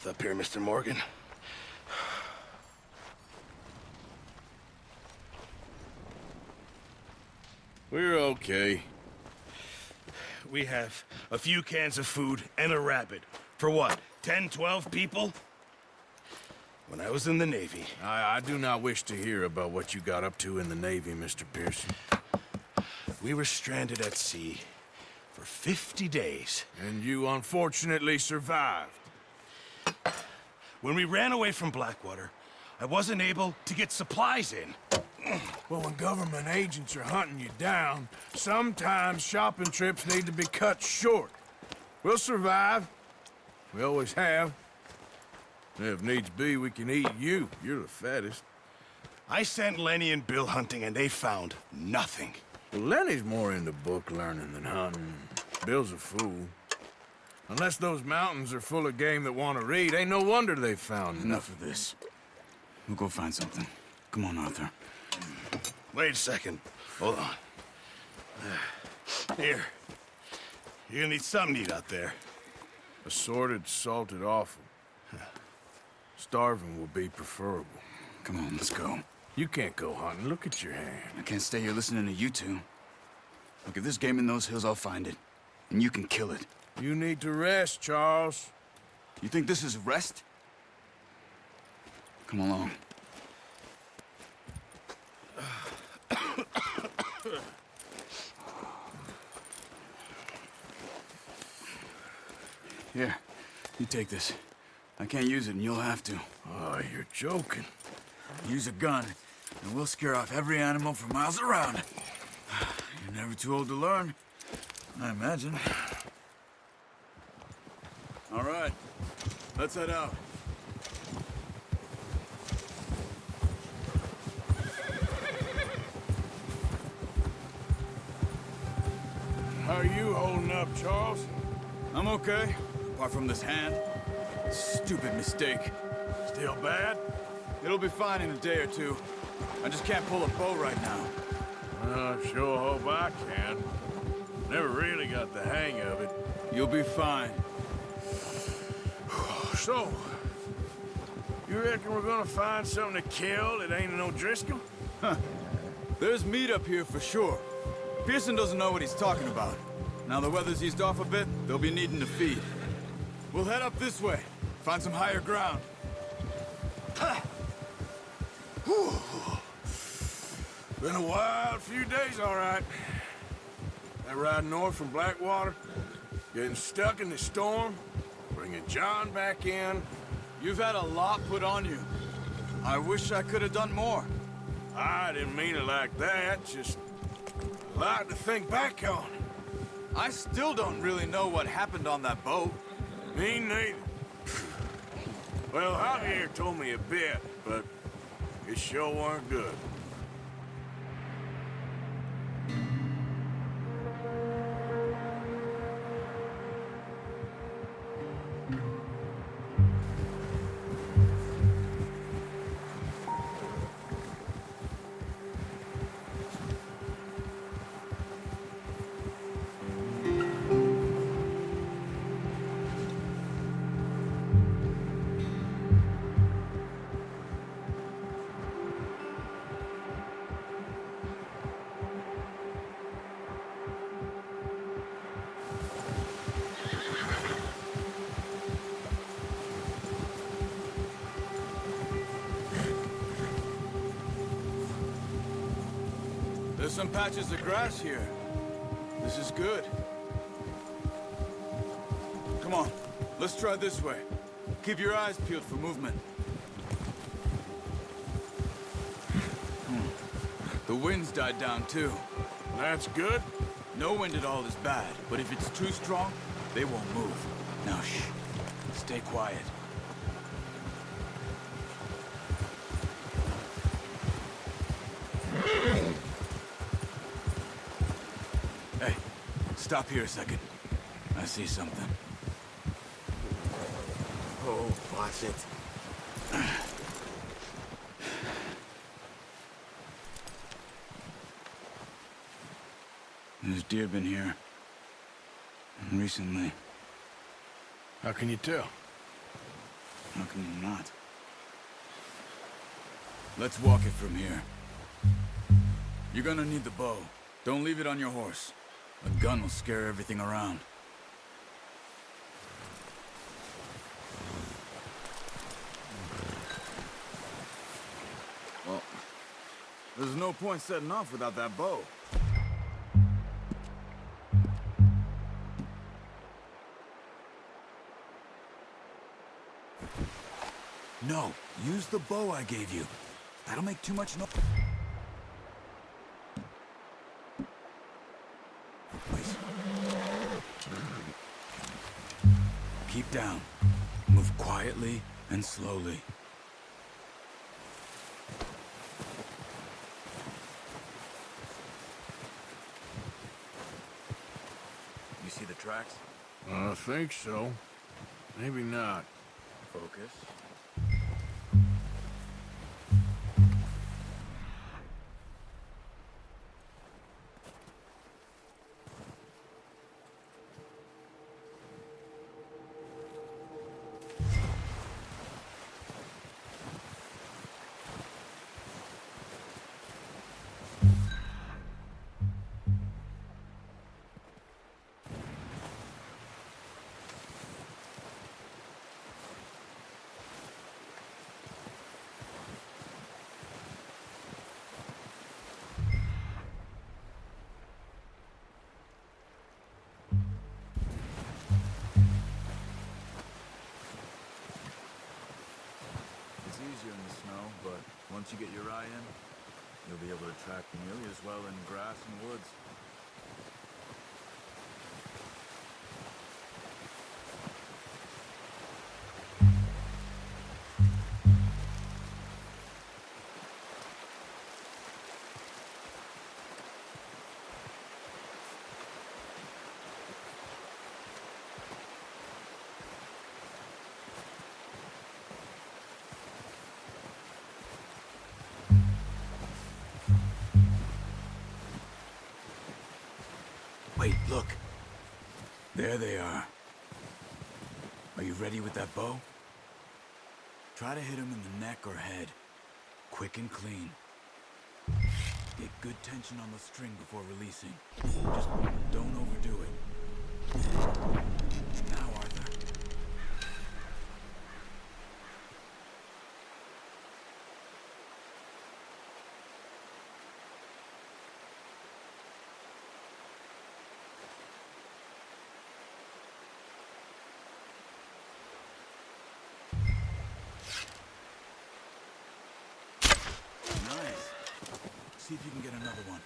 Up here, Mr. Morgan. We're okay. We have a few cans of food and a rabbit. For what, 10, 12 people? When I was in the Navy... I do not wish to hear about what you got up to in the Navy, Mr. Pearson. We were stranded at sea for 50 days. And you unfortunately survived. When we ran away from Blackwater, I wasn't able to get supplies in. Well, when government agents are hunting you down, sometimes shopping trips need to be cut short. We'll survive. We always have. If needs be, we can eat you. You're the fattest. I sent Lenny and Bill hunting, and they found nothing. Well, Lenny's more into book learning than hunting. Bill's a fool. Unless those mountains are full of game that want to read, ain't no wonder they found Enough of this. We'll go find something. Come on, Arthur. Wait a second. Hold on. Here. You're gonna need something to eat out there. Assorted, salted offal. Starving will be preferable. Come on, let's go. You can't go hunting. Look at your hand. I can't stay here listening to you two. Look, if there's game in those hills, I'll find it. And you can kill it. You need to rest, Charles. You think this is rest? Come along. Here, you take this. I can't use it, and you'll have to. Oh, you're joking. Use a gun, and we'll scare off every animal for miles around. You're never too old to learn, I imagine. All right, let's head out. How are you holding up, Charles? I'm okay, apart from this hand. Stupid mistake. Still bad? It'll be fine in a day or two. I just can't pull a bow right now. Sure hope I can. Never really got the hang of it. You'll be fine. So, you reckon we're gonna find something to kill that ain't no Driscoll? Huh. There's meat up here for sure. Pearson doesn't know what he's talking about. Now the weather's eased off a bit, they'll be needing to feed. We'll head up this way, find some higher ground. Been a wild few days, all right. That ride north from Blackwater, getting stuck in the storm, bringing John back in. You've had a lot put on you. I wish I could have done more. I didn't mean it like that, just a lot to think back on. I still don't really know what happened on that boat. Me neither. Well, Javier told me a bit, but it sure weren't good. There's some patches of grass here. This is good. Come on, let's try this way. Keep your eyes peeled for movement. The wind's died down too. That's good. No wind at all is bad, but if it's too strong, they won't move. Now shh, stay quiet. Hey, stop here a second. I see something. Oh, watch it. There's deer been here. Recently. How can you tell? How can you not? Let's walk it from here. You're gonna need the bow. Don't leave it on your horse. A gun will scare everything around. Well, there's no point setting off without that bow. No, use the bow I gave you. That'll make too much noise. Keep down. Move quietly and slowly. You see the tracks? I think so. Maybe not. Focus. It's easier in the snow, but once you get your eye in, you'll be able to track nearly as well in grass and woods. Wait, look. There they are. Are you ready with that bow? Try to hit him in the neck or head. Quick and clean. Get good tension on the string before releasing. Just don't overdo it. Now, Arthur. Nice. See if you can get another one.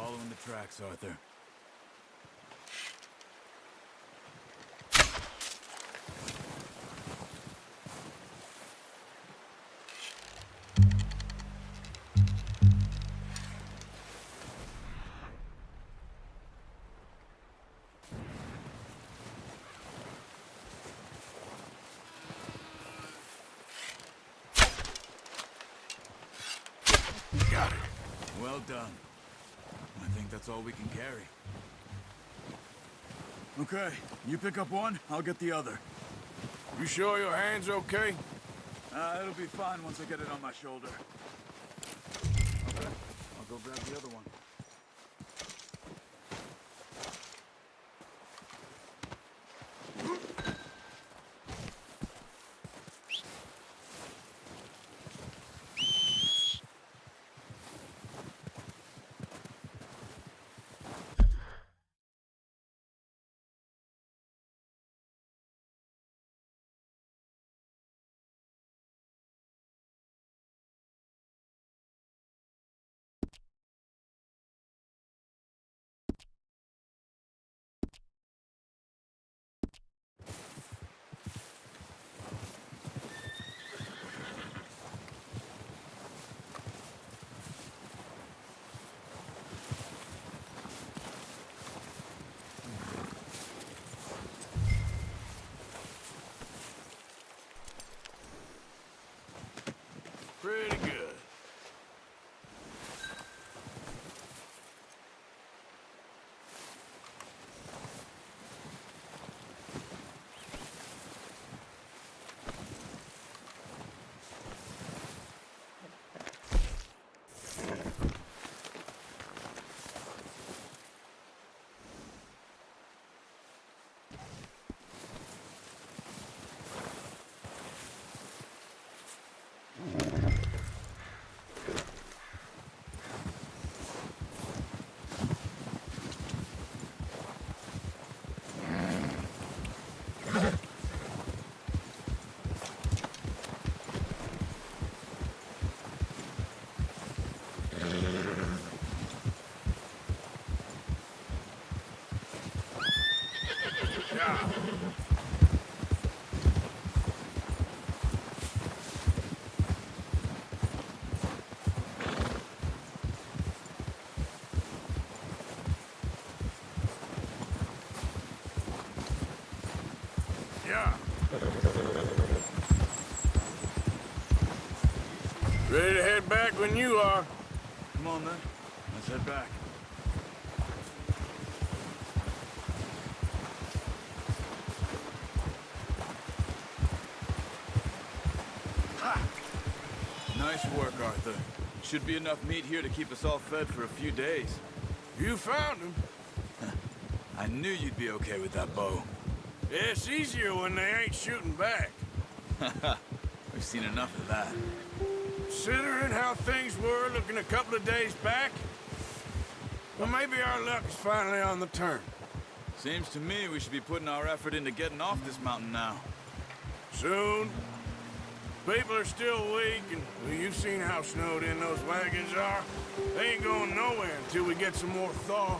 Following the tracks, Arthur. Got it. Well done. I think that's all we can carry. Okay, you pick up one, I'll get the other. You sure your hand's okay? It'll be fine once I get it on my shoulder. Okay, I'll go grab the other one. Pretty good. Yeah. Yeah. Ready to head back when you are. Come on then, let's head back. Nice work, Arthur. Should be enough meat here to keep us all fed for a few days. You found him. I knew you'd be okay with that bow. Yeah, it's easier when they ain't shooting back. We've seen enough of that. Considering how things were looking a couple of days back, well, maybe our luck is finally on the turn. Seems to me we should be putting our effort into getting off this mountain now. Soon. People are still weak, and well, you've seen how snowed in those wagons are. They ain't going nowhere until we get some more thaw.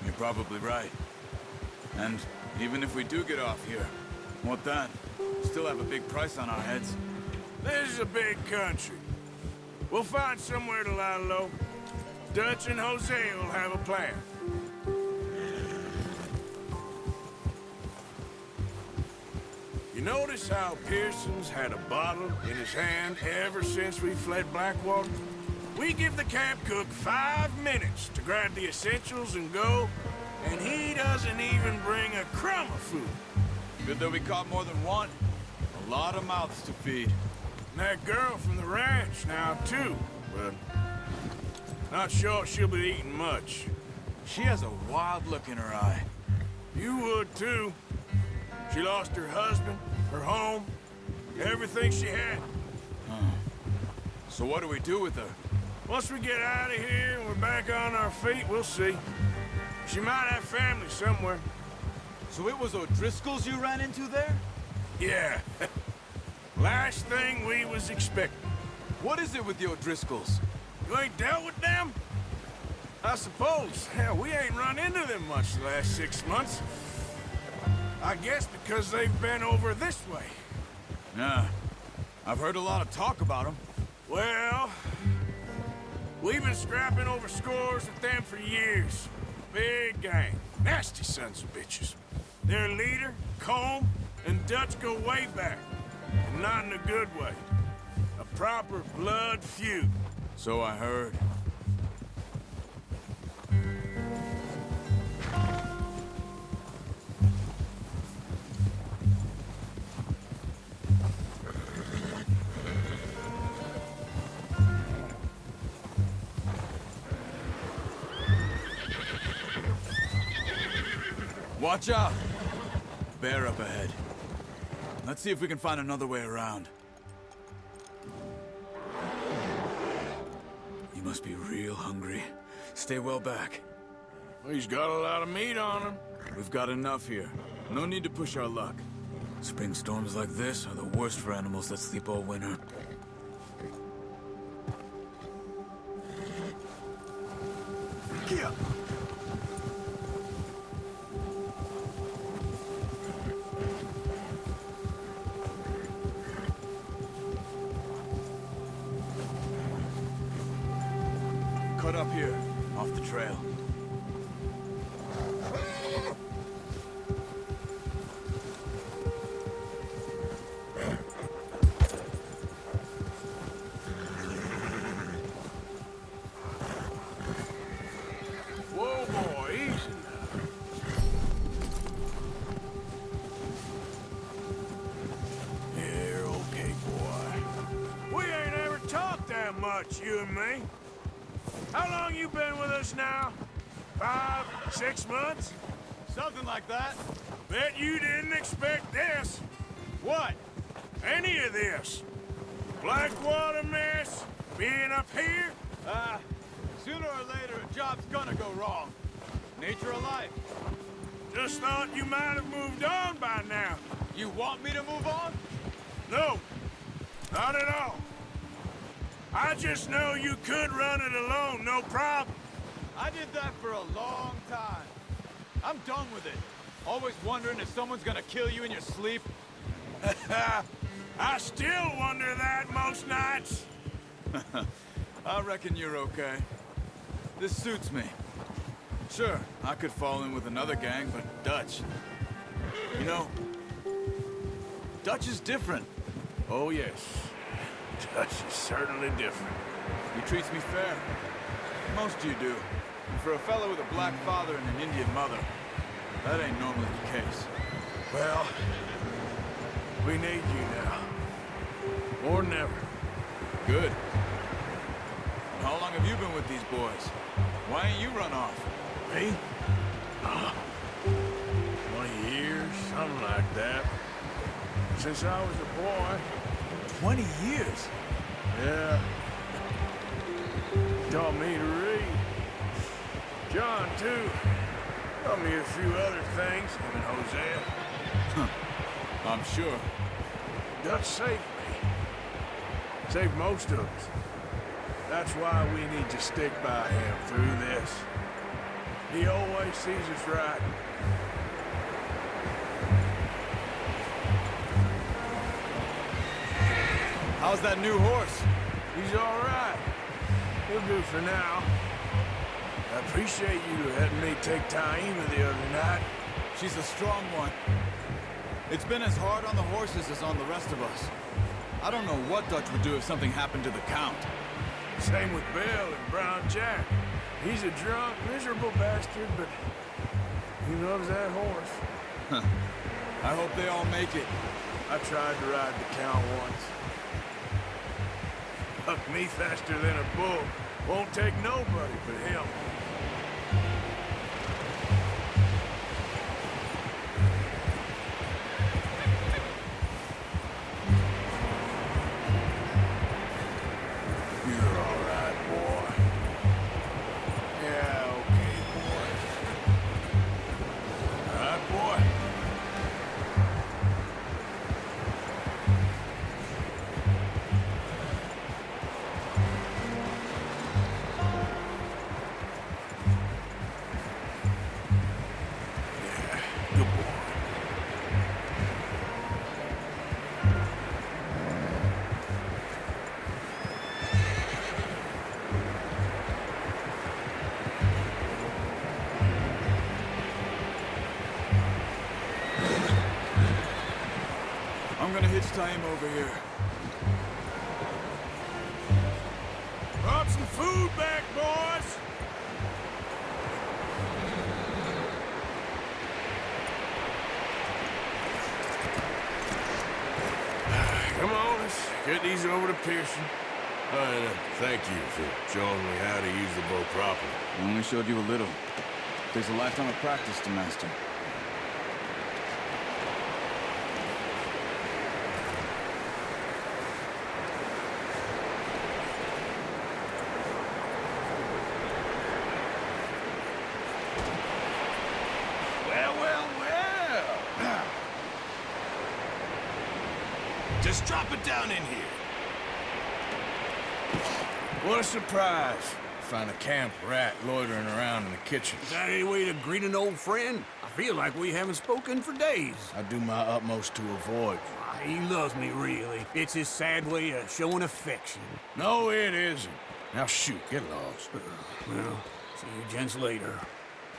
You're probably right. And even if we do get off here, what then? Still have a big price on our heads. This is a big country. We'll find somewhere to lie low. Dutch and Jose will have a plan. You notice how Pearson's had a bottle in his hand ever since we fled Blackwater? We give the camp cook 5 minutes to grab the essentials and go, and he doesn't even bring a crumb of food. Good that we caught more than one. A lot of mouths to feed. And that girl from the ranch now, too, but not sure she'll be eating much. She has a wild look in her eye. You would, too. She lost her husband, her home, everything she had. So what do we do with her? Once we get out of here and we're back on our feet, we'll see. She might have family somewhere. So it was O'Driscoll's you ran into there? Yeah. Last thing we was expecting. What is it with the O'Driscolls? You ain't dealt with them? I suppose. Hell, we ain't run into them much the last 6 months. I guess because they've been over this way. Yeah. I've heard a lot of talk about them. Well, we've been scrapping over scores with them for years. Big gang. Nasty sons of bitches. Their leader, Combe, and Dutch go way back. And not in a good way. A proper blood feud. So I heard. Watch out! Bear up ahead. Let's see if we can find another way around. You must be real hungry. Stay well back. He's got a lot of meat on him. We've got enough here. No need to push our luck. Spring storms like this are the worst for animals that sleep all winter. Yeah. Cut up here, off the trail. Whoa, boy, easy now. Yeah, you're okay, boy. We ain't ever talked that much, you and me. How long you been with us now? 5, 6 months? Something like that. Bet you didn't expect this. What? Any of this. Blackwater mess, being up here. Sooner or later, a job's gonna go wrong. Nature of life. Just thought you might have moved on by now. You want me to move on? No, not at all. I just know you could run it alone, no problem. I did that for a long time. I'm done with it. Always wondering if someone's gonna kill you in your sleep. I still wonder that most nights. I reckon you're okay. This suits me. Sure, I could fall in with another gang, but Dutch... You know, Dutch is different. Oh, yes. Dutch is certainly different. He treats me fair. Most you do. And for a fellow with a black father and an Indian mother, that ain't normally the case. Well, we need you now. More than ever. Good. And how long have you been with these boys? Why ain't you run off? Me? 20 years, something like that. Since I was a boy. 20 years? Yeah. Taught me to read. John, too. Taught me a few other things, him and Hosea. I'm sure. Dutch saved me. Saved most of us. That's why we need to stick by him through this. He always sees us right. How's that new horse? He's all right. He'll do for now. I appreciate you letting me take Taima the other night. She's a strong one. It's been as hard on the horses as on the rest of us. I don't know what Dutch would do if something happened to the Count. Same with Bill and Brown Jack. He's a drunk, miserable bastard, but he loves that horse. I hope they all make it. I tried to ride the Count once. Bucked me faster than a bull. Won't take nobody but him. You're all right, boy. Yeah, okay, boy. All right, boy. hitch tie him over here. Brought some food back, boys! Come on, let's get these over to Pearson. Thank you for showing me how to use the bow properly. I only showed you a little. Takes a lifetime of practice to master. Well. Just drop it down in here. What a surprise. Find a camp rat loitering around in the kitchen. Is that any way to greet an old friend? I feel like we haven't spoken for days. I do my utmost to avoid you. He loves me, really. It's his sad way of showing affection. No, it isn't. Now shoot, get lost. Well, see you gents later.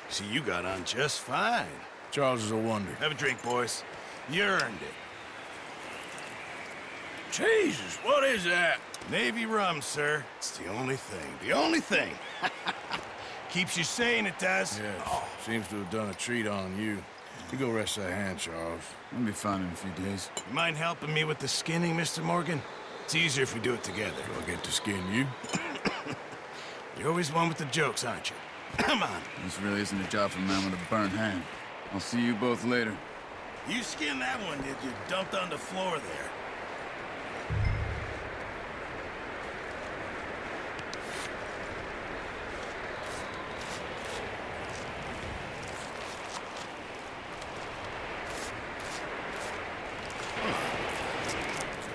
See, you got on just fine. Charles is a wonder. Have a drink, boys. You earned it. Jesus, what is that? Navy rum, sir. It's the only thing. The only thing. Keeps you sane, it does. Yes, seems to have done a treat on you. You go rest that hand, Charles. I'll be fine in a few days. You mind helping me with the skinning, Mr. Morgan? It's easier if we do it together. Do I get to skin you? You're always one with the jokes, aren't you? Come on. This really isn't a job for a man with a burnt hand. I'll see you both later. You skinned that one, did you? Dumped on the floor there.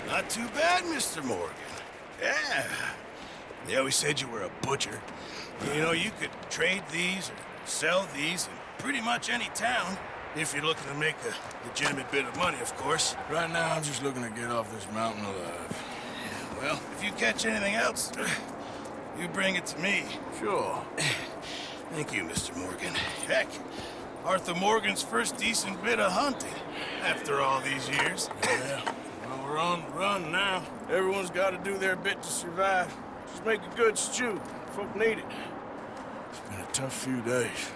Not too bad, Mr. Morgan. Yeah. They always said you were a butcher. You know, you could trade these or sell these in pretty much any town, if you're looking to make a legitimate bit of money, of course. Right now, I'm just looking to get off this mountain alive. Yeah, well, if you catch anything else, you bring it to me. Sure. Thank you, Mr. Morgan. Heck, Arthur Morgan's first decent bit of hunting after all these years. Yeah. Well, we're on the run now. Everyone's got to do their bit to survive. Just make a good stew. Folk need it. It's been a tough few days.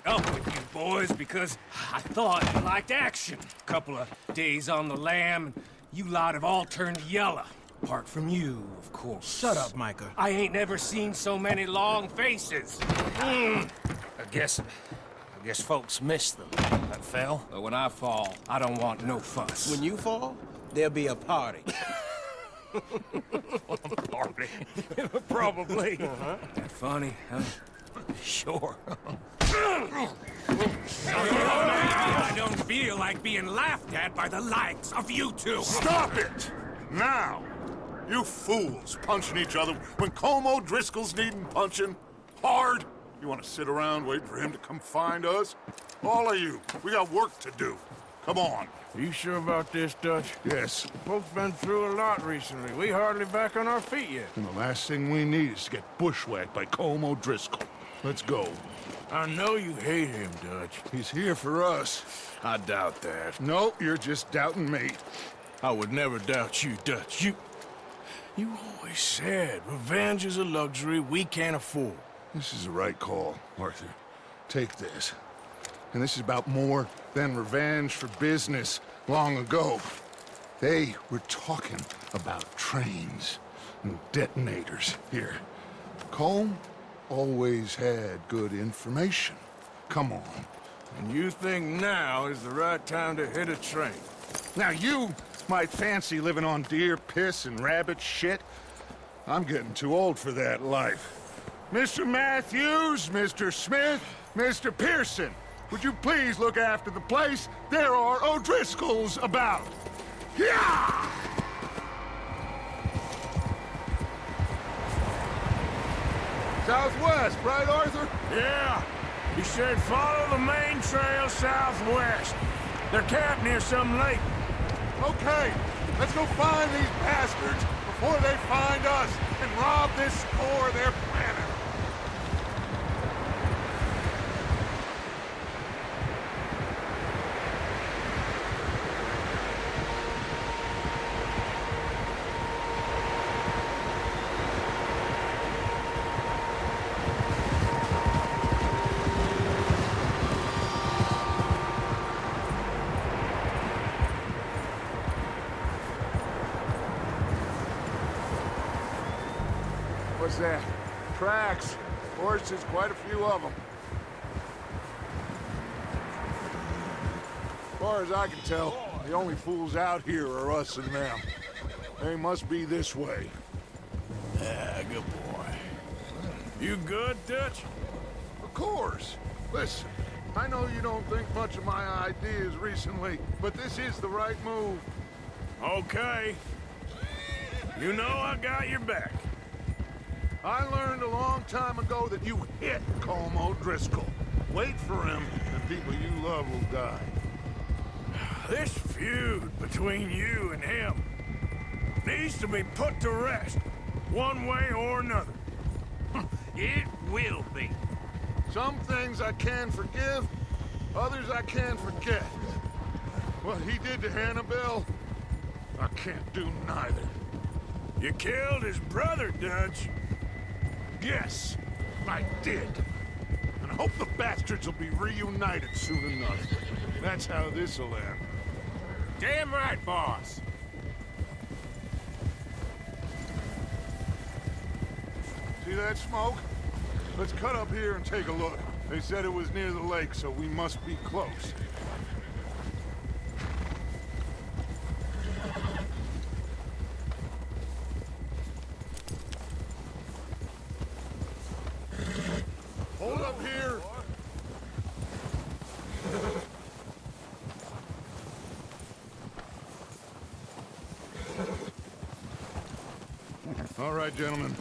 Up with you boys because I thought you liked action. Couple of days on the lam, and you lot have all turned yellow. Apart from you, of course. Shut up, Micah. I ain't never seen so many long faces. I guess folks miss them. That fell. But when I fall, I don't want no fuss. When you fall, there'll be a party. Party. Probably. That funny, huh? Sure. I don't feel like being laughed at by the likes of you two. Stop it! Now! You fools punching each other when Colm O'Driscoll's needing punching. Hard! You want to sit around waiting for him to come find us? All of you, we got work to do. Come on. Are you sure about this, Dutch? Yes. Folks been through a lot recently. We hardly back on our feet yet. And the last thing we need is to get bushwhacked by Colm O'Driscoll. Let's go. I know you hate him, Dutch. He's here for us. I doubt that. No, you're just doubting me. I would never doubt you, Dutch. You always said revenge is a luxury we can't afford. This is the right call, Arthur. Take this. And this is about more than revenge for business long ago. They were talking about trains and detonators here. Colm always had good information. Come on. And you think now is the right time to hit a train? Now you might fancy living on deer piss and rabbit shit. I'm getting too old for that life. Mr. Matthews, Mr. Smith, Mr. Pearson, would you please look after the place? There are O'Driscolls about. Yeah! Southwest, right, Arthur? Yeah. He said follow the main trail southwest. They're camped near some lake. Okay, let's go find these bastards before they find us and rob this store they're planning. What's that? Tracks. Horses, quite a few of them. As far as I can tell, the only fools out here are us and them. They must be this way. Yeah, good boy. You good, Dutch? Of course. Listen, I know you don't think much of my ideas recently, but this is the right move. Okay. You know I got your back. I learned a long time ago that you hit Colm O'Driscoll. Wait for him, and people you love will die. This feud between you and him needs to be put to rest, one way or another. It will be. Some things I can forgive, others I can't forget. What he did to Annabelle, I can't do neither. You killed his brother, Dutch. Yes, I did. And I hope the bastards will be reunited soon enough. That's how this'll end. Damn right, boss. See that smoke? Let's cut up here and take a look. They said it was near the lake, so we must be close. Hold up here! All right, gentlemen.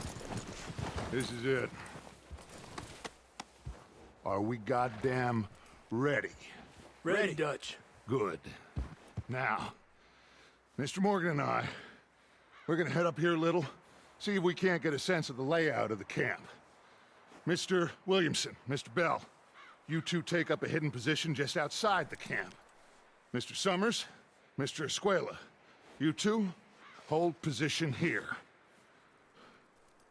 This is it. Are we goddamn ready? Ready, Dutch. Good. Now, Mr. Morgan and I, we're gonna head up here a little, see if we can't get a sense of the layout of the camp. Mr. Williamson, Mr. Bell, you two take up a hidden position just outside the camp. Mr. Summers, Mr. Escuela, you two hold position here.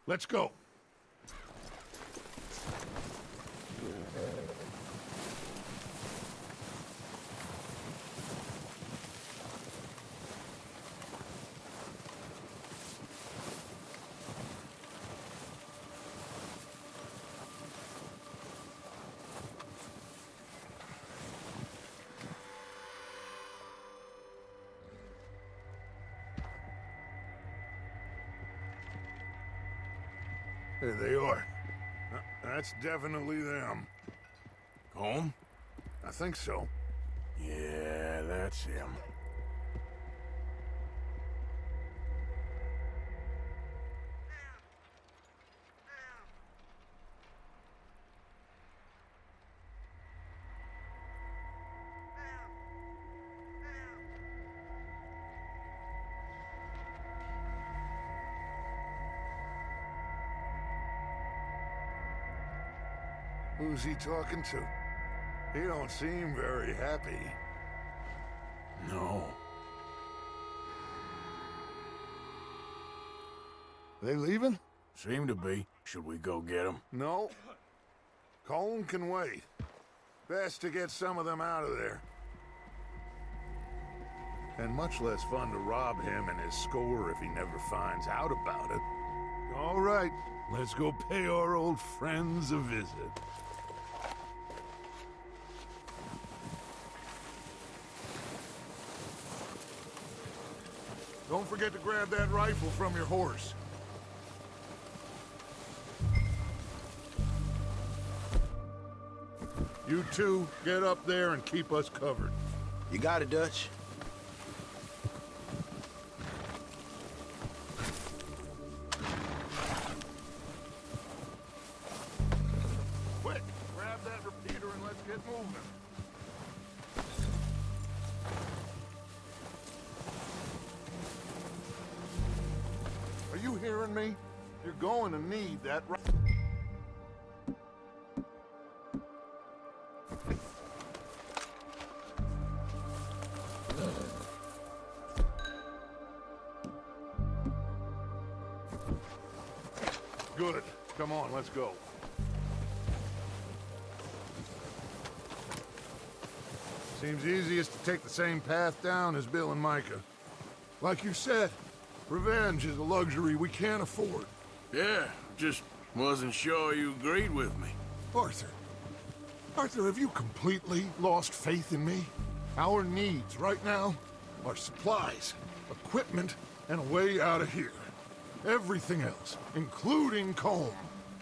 Let's go. There they are. That's definitely them. Home? I think so. Yeah, that's him. Who's he talking to? He don't seem very happy. No. They leaving? Seem to be. Should we go get him? No. Colm can wait. Best to get some of them out of there. And much less fun to rob him and his score if he never finds out about it. All right, let's go pay our old friends a visit. Don't forget to grab that rifle from your horse. You two, get up there and keep us covered. You got it, Dutch. Quick, grab that repeater and let's get moving. Are you hearing me? You're going to need that. Good. Come on, let's go. Seems easiest to take the same path down as Bill and Micah. Like you said, revenge is a luxury we can't afford. Yeah, just wasn't sure you agreed with me. Arthur. Arthur, have you completely lost faith in me? Our needs right now are supplies, equipment, and a way out of here. Everything else, including Colm,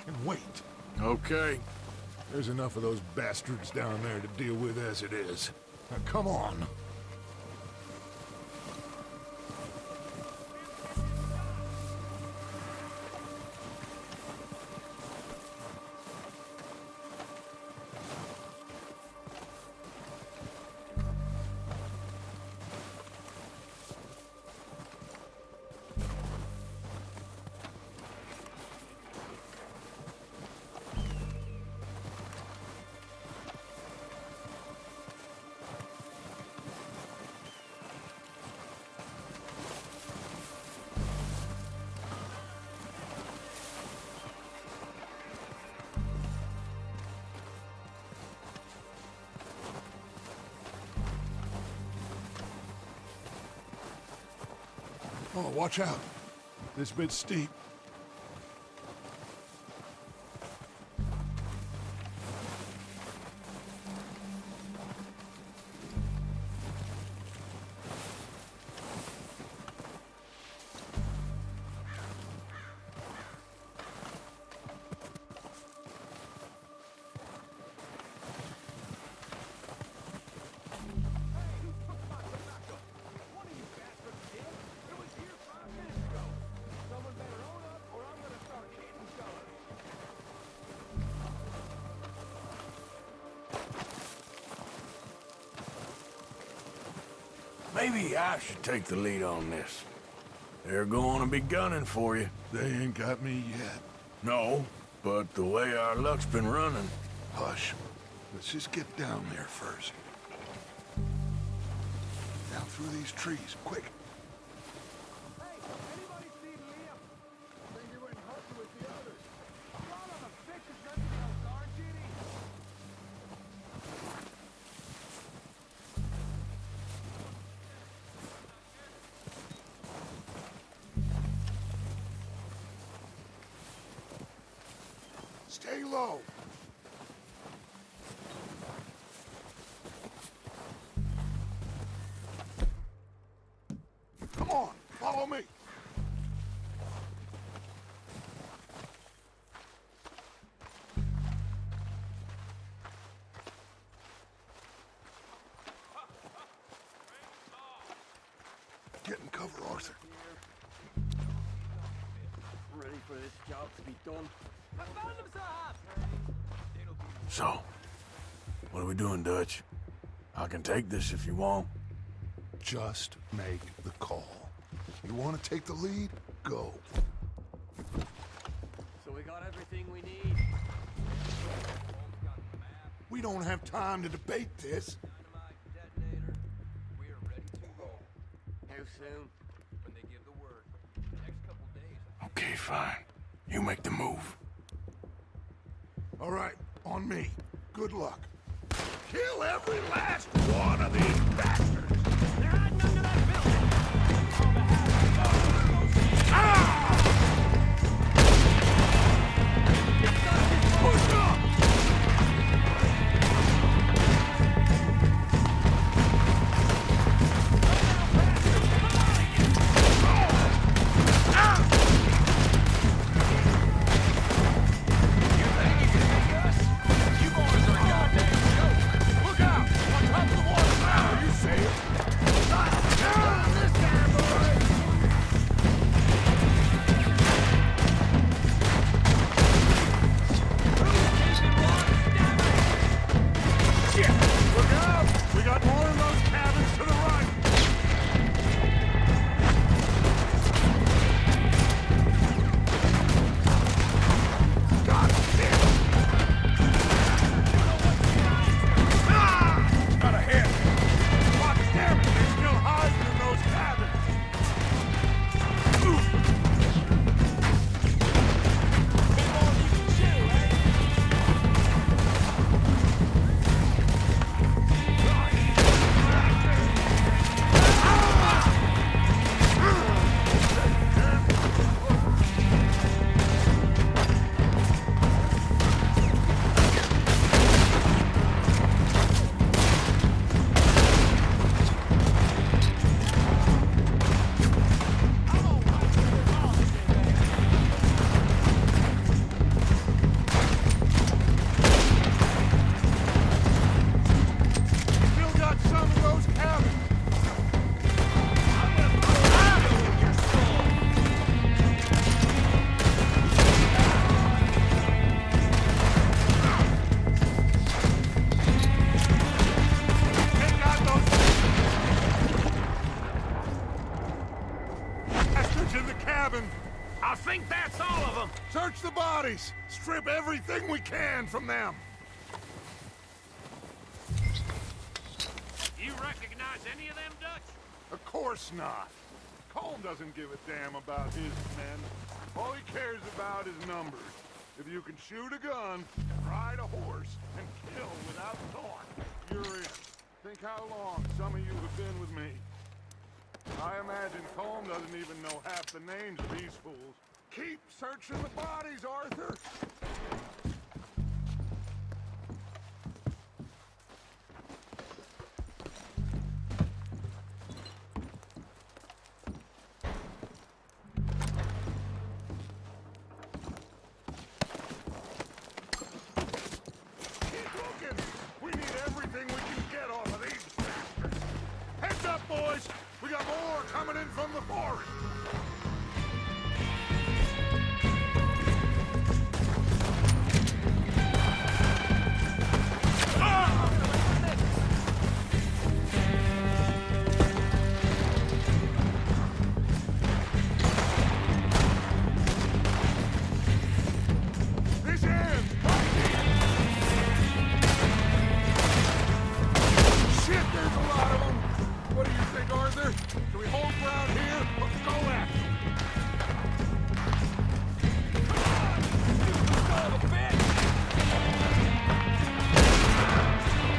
can wait. Okay. There's enough of those bastards down there to deal with as it is. Now come on. Oh, watch out. This bit's steep. Maybe I should take the lead on this. They're going to be gunning for you. They ain't got me yet. No, but the way our luck's been running... Hush. Let's just get down there first. Down through these trees, quick. Hey, anybody see Liam? Think he went hunting with the others. Y'all on the thick as nothing else, aren't you? Stay low. Come on, follow me. Get in cover, Arthur. Ready for this job to be done. So, what are we doing, Dutch? I can take this if you want. Just make the call. You want to take the lead? Go. So we got everything we need. We don't have time to debate this. Dynamite detonator. We are ready to go. How soon? When they give the word. Next couple days. Okay, fine. You make the move. All right, on me. Good luck. Kill every last one of these bastards! They're hiding under that building. Push up! You boys are goddamn bodies! Strip everything we can from them! You recognize any of them, Dutch? Of course not. Colm doesn't give a damn about his men. All he cares about is numbers. If you can shoot a gun, ride a horse, and kill without thought, you're in. Think how long some of you have been with me. I imagine Colm doesn't even know half the names of these fools. Keep searching the bodies, Arthur! Keep looking! We need everything we can get off of these bastards! Heads up, boys! We got more coming in from the forest! This end! Shit, there's a lot of them! What do you think, Arthur? Can we hold ground here or go after them?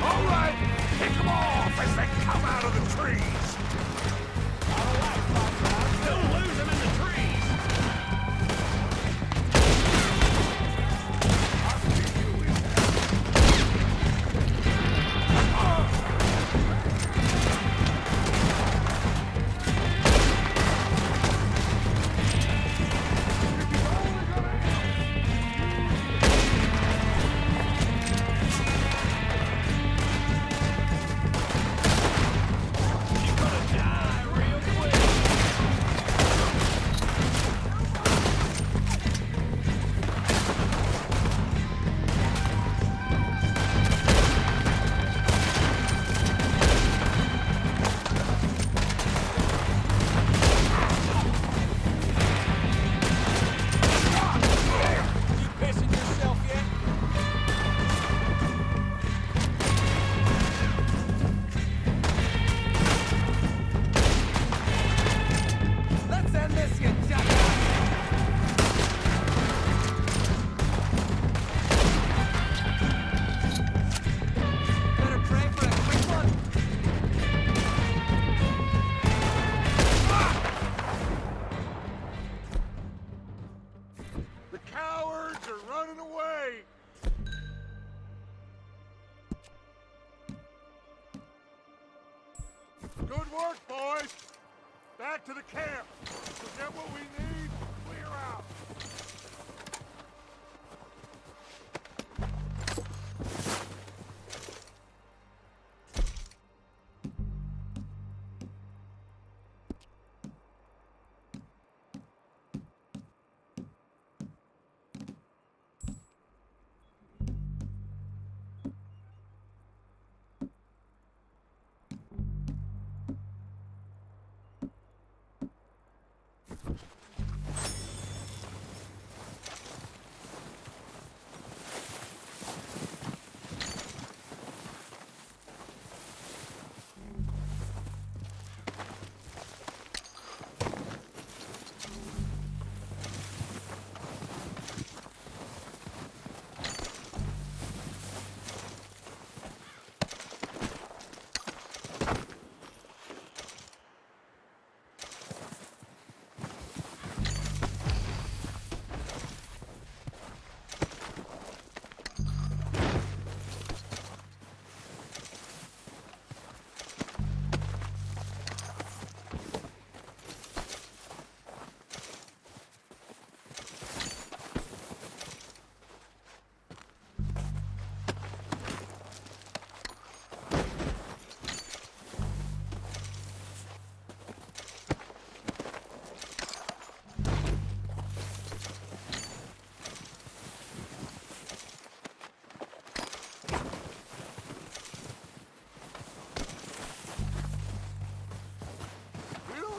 All right, pick them off as they come out of the trees! Don't lose them in the trees! I'll keep you in there. The cowards are running away! Good work, boys! Back to the camp! We'll get what we need, clear out!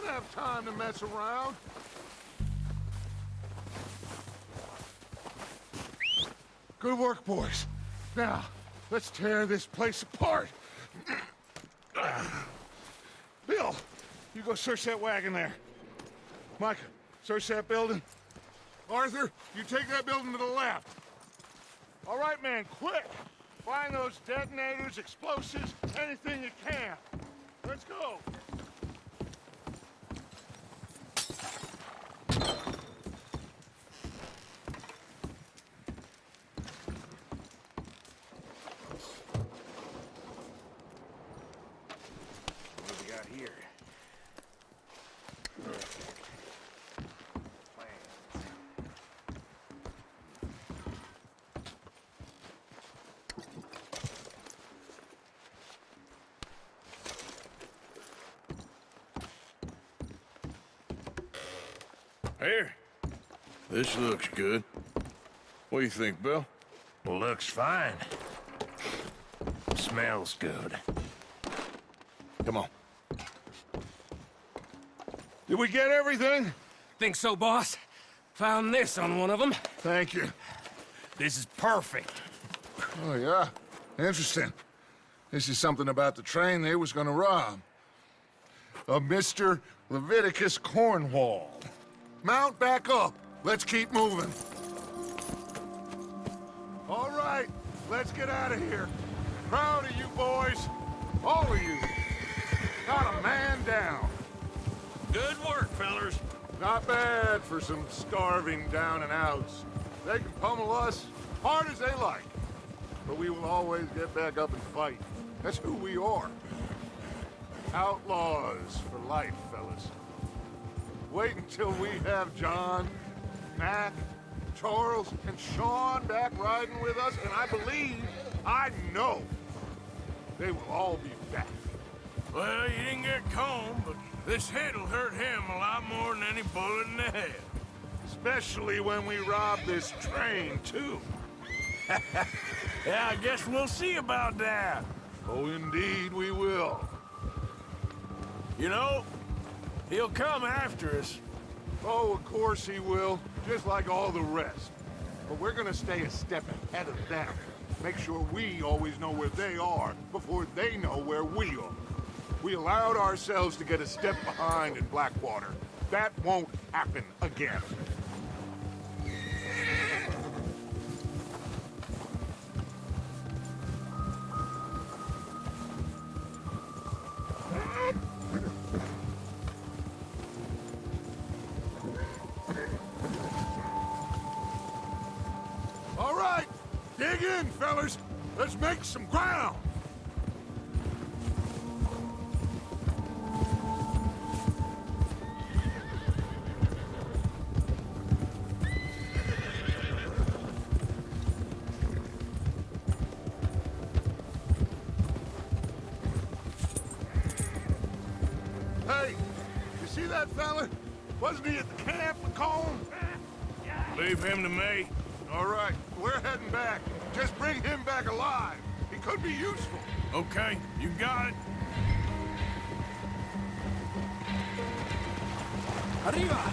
Have time to mess around. Good work, boys. Now, let's tear this place apart. Bill, you go search that wagon there. Micah, search that building. Arthur, you take that building to the left. All right, man, quick. Find those detonators, explosives, anything you can. Let's go. What do we got here? Here. This looks good. What do you think, Bill? Looks fine. Smells good. Come on. Did we get everything? Think so, boss? Found this on one of them. Thank you. This is perfect. Oh, yeah? Interesting. This is something about the train they was gonna rob. A Mr. Leviticus Cornwall. Mount back up. Let's keep moving. All right, let's get out of here. Proud of you boys. All of you. Got a man down. Good work, fellers. Not bad for some starving down and outs. They can pummel us hard as they like. But we will always get back up and fight. That's who we are. Outlaws for life, fellas. Wait until we have John, Mac, Charles, and Sean back riding with us, and I know, they will all be back. Well, you didn't get Combe, but this hit'll hurt him a lot more than any bullet in the head. Especially when we rob this train, too. Yeah, I guess we'll see about that. Oh, indeed we will. You know, he'll come after us. Oh, of course he will, just like all the rest. But we're gonna stay a step ahead of them. Make sure we always know where they are before they know where we are. We allowed ourselves to get a step behind in Blackwater. That won't happen again. All right, dig in, fellas. Let's make some ground. Hey, you see that fella? Wasn't he at the camp with Colm? Leave him to me. All right, we're heading back. Just bring him back alive. He could be useful. Okay, you got it. Arriba!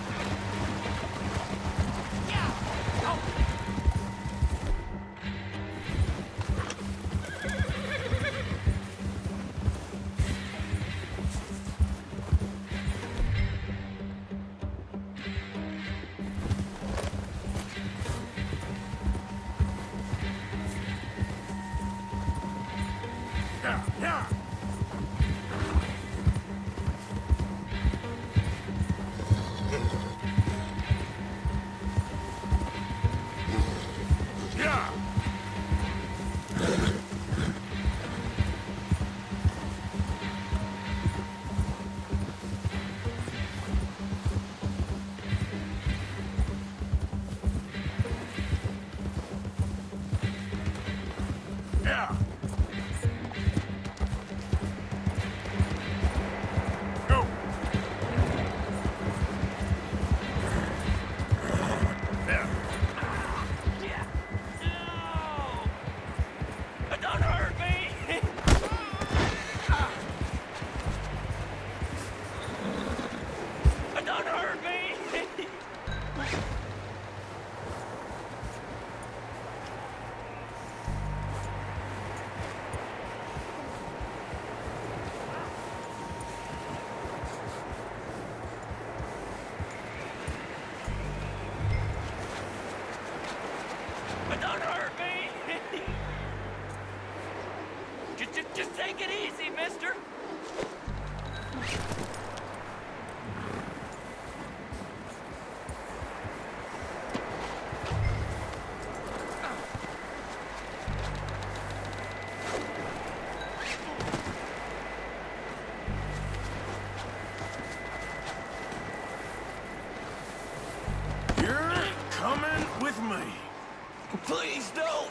Yeah. Yeah. Yeah. Just take it easy, mister. You're coming with me. Please don't.